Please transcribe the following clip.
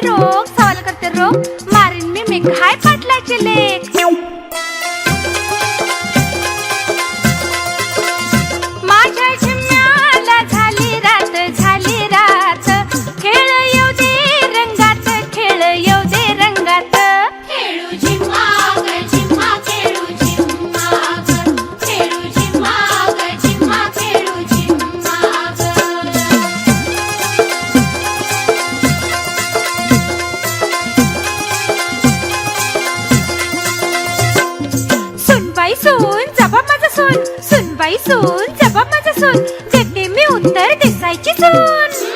रोग सवाल करते रोग मारीन मी मेघाय पाटलाचे लेख माझ्या झिम्म्याला झाली रात खेळ येऊ दे रंगात खेळ येऊ दे रंगात खेळू झिम्मा ग झिम्मा खेळू झिम्मा ग खेळू झिम्मा ग झिम्मा खेळू झिम्मा ग सुनबाई सून जबाब माझा सून सुनबाई सून जबाब माझा सून देते मी उत्तर देसाईची सून